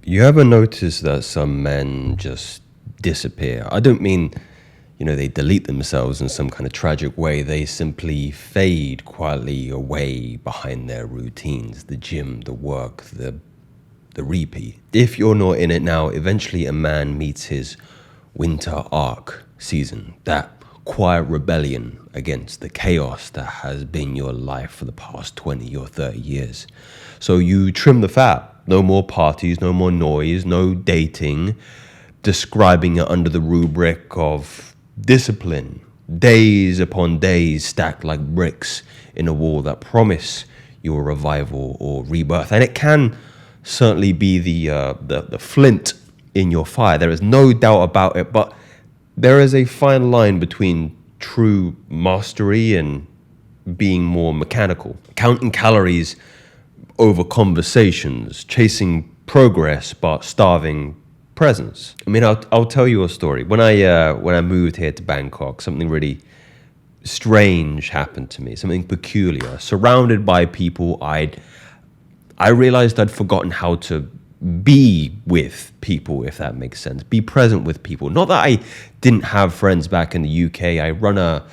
You ever notice that some men just disappear? I don't mean, they delete themselves in some kind of tragic way. They simply fade quietly away behind their routines, the gym, the work, the repeat. If you're not in it now, eventually a man meets his winter arc season, that quiet rebellion against the chaos that has been your life for the past 20 or 30 years. So you trim the fat. No more parties, no more noise, no dating, describing it under the rubric of discipline, days upon days stacked like bricks in a wall that promise you a revival or rebirth. And it can certainly be the flint in your fire. There is no doubt about it, but there is a fine line between true mastery and being more mechanical. Counting calories over conversations, chasing progress but starving presence. I mean, I'll tell you a story. When I moved here to Bangkok, something really strange happened to me, something peculiar. Surrounded by people, I realized I'd forgotten how to be with people, if that makes sense. Be present with people. Not that I didn't have friends back in the UK. I run a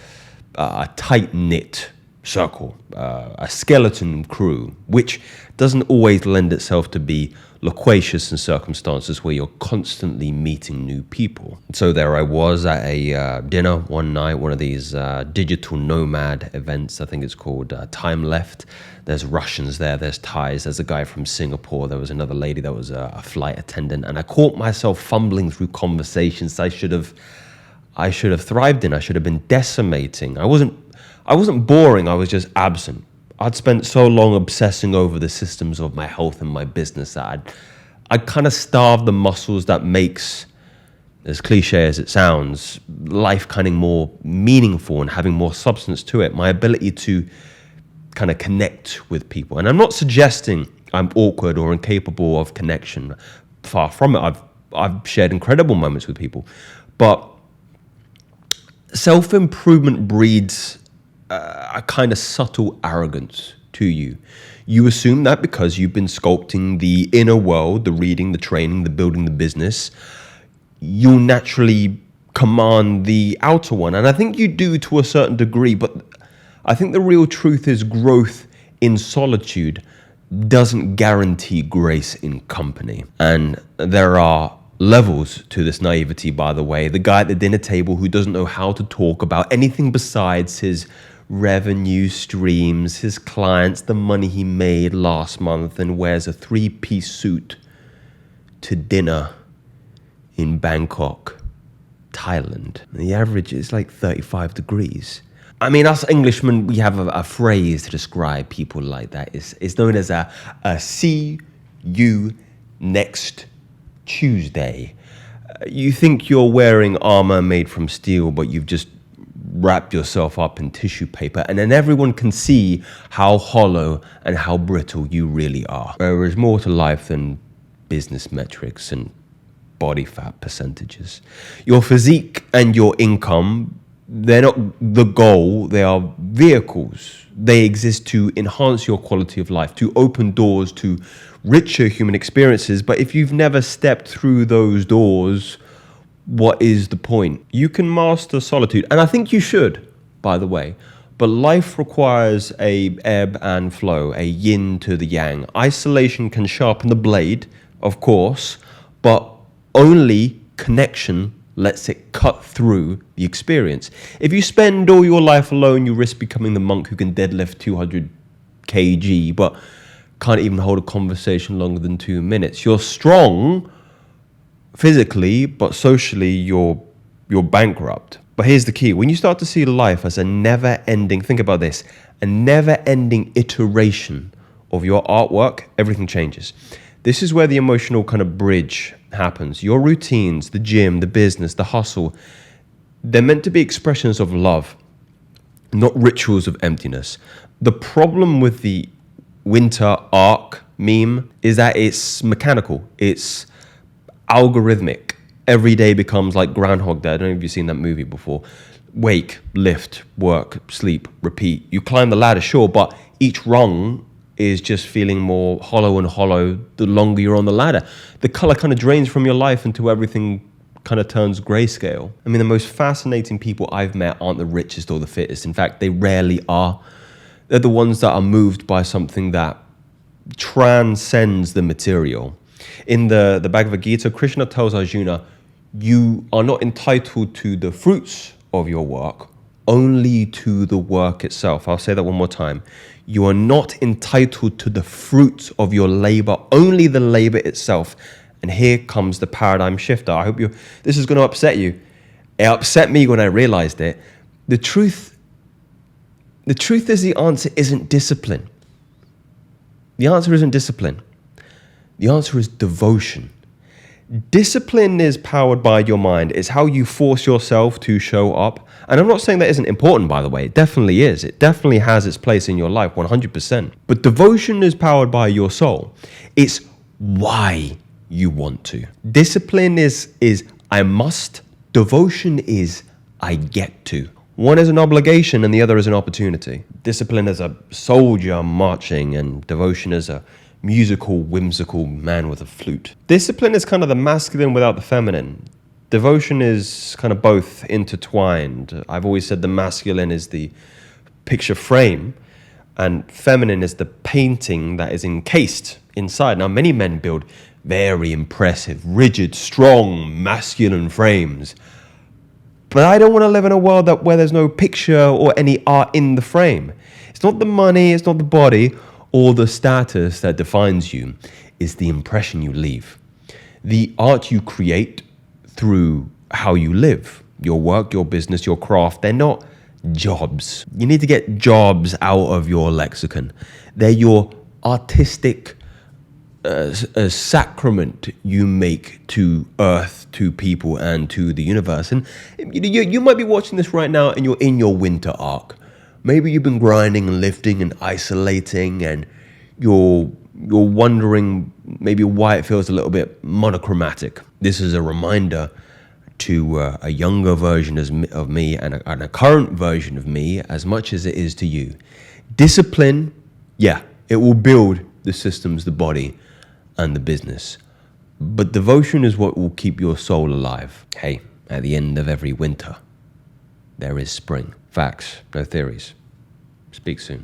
tight-knit circle, a skeleton crew, which doesn't always lend itself to be loquacious in circumstances where you're constantly meeting new people. So there I was at a dinner one night, one of these digital nomad events, I think it's called Time Left. There's Russians there, there's Thais, there's a guy from Singapore, there was another lady that was a flight attendant, and I caught myself fumbling through conversations I should have thrived in. I should have been decimating. I wasn't boring, I was just absent. I'd spent so long obsessing over the systems of my health and my business that I'd kind of starved the muscles that makes, as cliche as it sounds, life kind of more meaningful and having more substance to it. My ability to kind of connect with people. And I'm not suggesting I'm awkward or incapable of connection. Far from it. I've shared incredible moments with people. But self-improvement breeds a kind of subtle arrogance to you. You assume that because you've been sculpting the inner world, the reading, the training, the building the business, you'll naturally command the outer one. And I think you do to a certain degree, but I think the real truth is growth in solitude doesn't guarantee grace in company. And there are levels to this naivety, by the way. The guy at the dinner table who doesn't know how to talk about anything besides his revenue streams, his clients, the money he made last month, and wears a 3-piece suit to dinner in Bangkok, Thailand. The average is like 35 degrees. I mean, us Englishmen, we have a phrase to describe people like that. It's known as a see you next Tuesday. You think you're wearing armor made from steel, but you've just wrapped yourself up in tissue paper, and then everyone can see how hollow and how brittle you really are. There is more to life than business metrics and body fat percentages. Your physique and your income, they're not the goal, they are vehicles. They exist to enhance your quality of life, to open doors to richer human experiences. But if you've never stepped through those doors, what is the point? You can master solitude, and I think you should, by the way. But life requires a ebb and flow, a yin to the yang. Isolation can sharpen the blade, of course, but only connection lets it cut through the experience. If you spend all your life alone, you risk becoming the monk who can deadlift 200 kg, but can't even hold a conversation longer than 2 minutes. You're strong physically, but socially you're bankrupt. But here's the key. When you start to see life as a never-ending, think about this, a never-ending iteration of your artwork, everything changes. This is where the emotional kind of bridge happens. Your routines, the gym, the business, the hustle, they're meant to be expressions of love, not rituals of emptiness. The problem with the winter arc meme is that it's mechanical. It's algorithmic. Every day becomes like Groundhog Day. I don't know if you've seen that movie before. Wake, lift, work, sleep, repeat. You climb the ladder, sure, but each rung is just feeling more hollow and hollow the longer you're on the ladder. The color kind of drains from your life until everything kind of turns grayscale. I mean, the most fascinating people I've met aren't the richest or the fittest. In fact, they rarely are. They're the ones that are moved by something that transcends the material. In the Bhagavad Gita, Krishna tells Arjuna, you are not entitled to the fruits of your work, only to the work itself. I'll say that one more time. You are not entitled to the fruits of your labor, only the labor itself. And here comes the paradigm shifter. I hope this is going to upset you. It upset me when I realized it. The truth is the answer isn't discipline. The answer isn't discipline. The answer is devotion. Discipline is powered by your mind. It's how you force yourself to show up. And I'm not saying that isn't important, by the way. It definitely is. It definitely has its place in your life, 100%. But devotion is powered by your soul. It's why you want to. Discipline is I must. Devotion is I get to. One is an obligation and the other is an opportunity. Discipline is a soldier marching and devotion is a musical, whimsical man with a flute. Discipline is kind of the masculine without the feminine. Devotion is kind of both intertwined. I've always said the masculine is the picture frame and feminine is the painting that is encased inside. Now, many men build very impressive, rigid, strong, masculine frames. But I don't want to live in a world where there's no picture or any art in the frame. It's not the money, it's not the body, or the status that defines you. Is the impression you leave. The art you create through how you live. Your work, your business, your craft, they're not jobs. You need to get jobs out of your lexicon. They're your artistic sacrament you make to earth, to people, and to the universe. And you might be watching this right now and you're in your winter arc. Maybe you've been grinding and lifting and isolating and you're wondering maybe why it feels a little bit monochromatic. This is a reminder to a younger version of me and a current version of me as much as it is to you. Discipline, yeah, it will build the systems, the body, and the business. But devotion is what will keep your soul alive. Hey, at the end of every winter, there is spring. Facts, no theories. Speak soon.